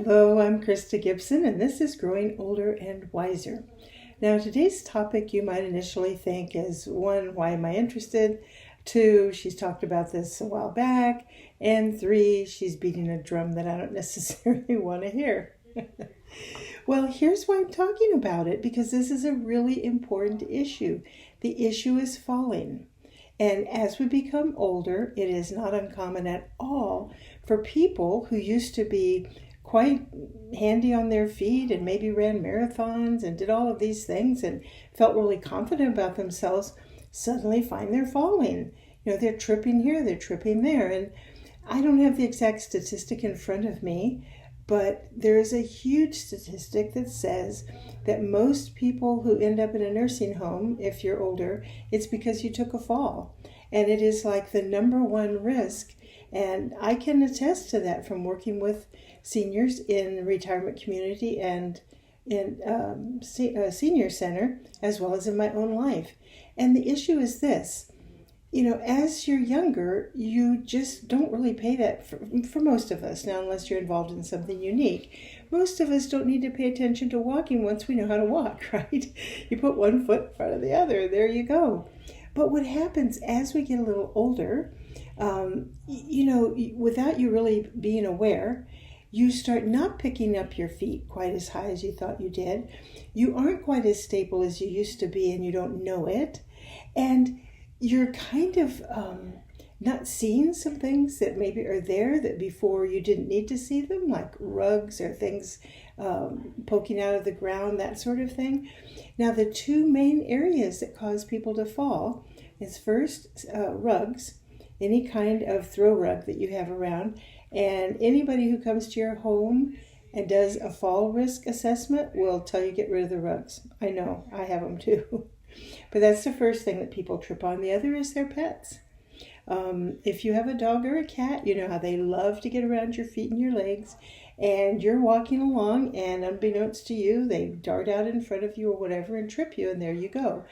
Hello, I'm Krista Gibson, and this is Growing Older and Wiser. Now, today's topic you might initially think is one, why am I interested? Two, she's talked about this a while back. And three, she's beating a drum that I don't necessarily want to hear. Well, here's why I'm talking about it, because this is a really important issue. The issue is falling. And as we become older, it is not uncommon at all for people who used to be quite handy on their feet and maybe ran marathons and did all of these things and felt really confident about themselves, suddenly find they're falling. They're tripping here, they're tripping there. And I don't have the exact statistic in front of me, but there is a huge statistic that says that most people who end up in a nursing home, if you're older, it's because you took a fall. And it is like the number one risk. And I can attest to that from working with seniors in the retirement community and in a senior center, as well as in my own life. And the issue is this. As you're younger, you just don't really pay that for most of us. Now, unless you're involved in something unique, most of us don't need to pay attention to walking once we know how to walk, right? You put one foot in front of the other, there you go. But what happens as we get a little older, without you really being aware, you start not picking up your feet quite as high as you thought you did. You aren't quite as stable as you used to be, and you don't know it. And you're kind of not seeing some things that maybe are there that before you didn't need to see them, like rugs or things poking out of the ground, that sort of thing. Now, the two main areas that cause people to fall is first rugs, any kind of throw rug that you have around, and anybody who comes to your home and does a fall risk assessment will tell you get rid of the rugs. I know, I have them too. But that's the first thing that people trip on. The other is their pets. If you have a dog or a cat, you know how they love to get around your feet and your legs, and you're walking along, and unbeknownst to you, they dart out in front of you or whatever and trip you, and there you go.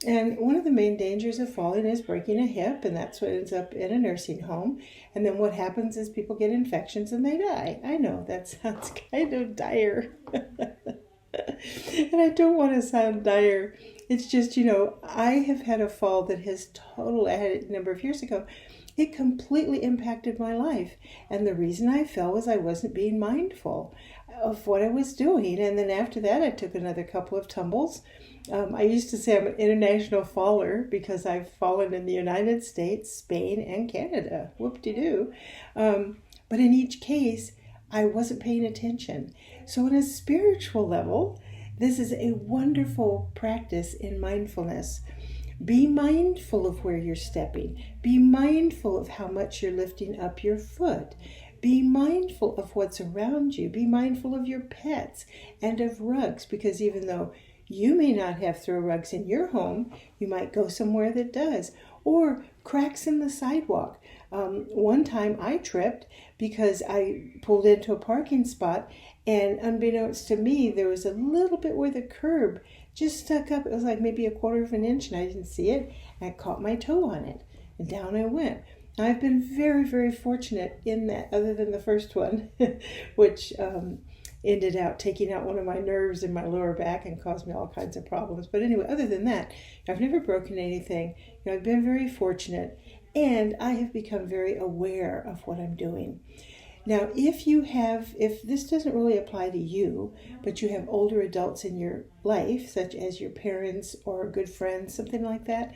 And one of the main dangers of falling is breaking a hip, and that's what ends up in a nursing home. And then what happens is people get infections and they die. I know, that sounds kind of dire. And I don't want to sound dire. It's just, I have had a fall that has I had it a number of years ago. It completely impacted my life. And the reason I fell was I wasn't being mindful of what I was doing. And then after that, I took another couple of tumbles. I used to say I'm an international faller because I've fallen in the United States, Spain, and Canada. Whoop-de-doo. But in each case, I wasn't paying attention. So on a spiritual level, this is a wonderful practice in mindfulness. Be mindful of where you're stepping. Be mindful of how much you're lifting up your foot. Be mindful of what's around you. Be mindful of your pets and of rugs, because even though you may not have throw rugs in your home, you might go somewhere that does. Or cracks in the sidewalk. One time I tripped because I pulled into a parking spot, and unbeknownst to me, there was a little bit where the curb just stuck up. It was like maybe 1/4 of an inch, and I didn't see it. And I caught my toe on it, and down I went. I've been very, very fortunate in that, other than the first one, which ended out taking out one of my nerves in my lower back and caused me all kinds of problems. But anyway, other than that, I've never broken anything. I've been very fortunate, and I have become very aware of what I'm doing. Now, if this doesn't really apply to you, but you have older adults in your life, such as your parents or good friends, something like that,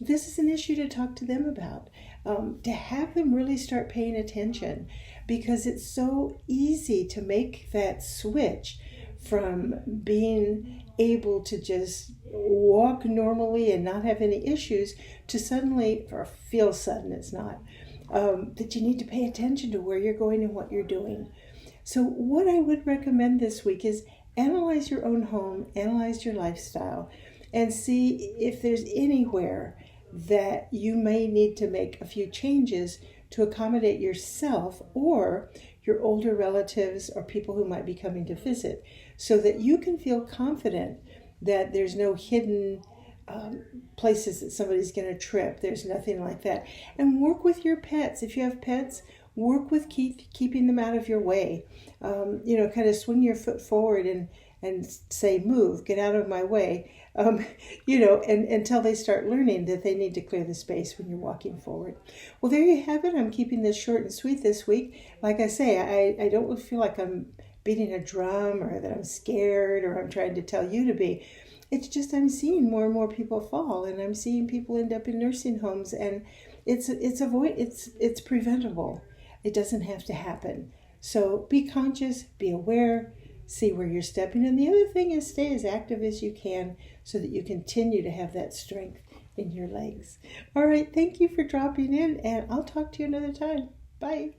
this is an issue to talk to them about, to have them really start paying attention, because it's so easy to make that switch from being able to just walk normally and not have any issues to suddenly, or feel sudden, it's not, that you need to pay attention to where you're going and what you're doing. So what I would recommend this week is analyze your own home, analyze your lifestyle, and see if there's anywhere that you may need to make a few changes to accommodate yourself or your older relatives or people who might be coming to visit, so that you can feel confident that there's no hidden places that somebody's going to trip. There's nothing like that. And work with your pets. If you have pets, work with keeping them out of your way. Kind of swing your foot forward and say, move, get out of my way, and until they start learning that they need to clear the space when you're walking forward. Well, there you have it. I'm keeping this short and sweet this week. Like I say, I don't feel like I'm beating a drum or that I'm scared or I'm trying to tell you to be. It's just I'm seeing more and more people fall, and I'm seeing people end up in nursing homes, and it's preventable. It doesn't have to happen. So be conscious, be aware, see where you're stepping. And the other thing is stay as active as you can so that you continue to have that strength in your legs. All right, thank you for dropping in, and I'll talk to you another time. Bye.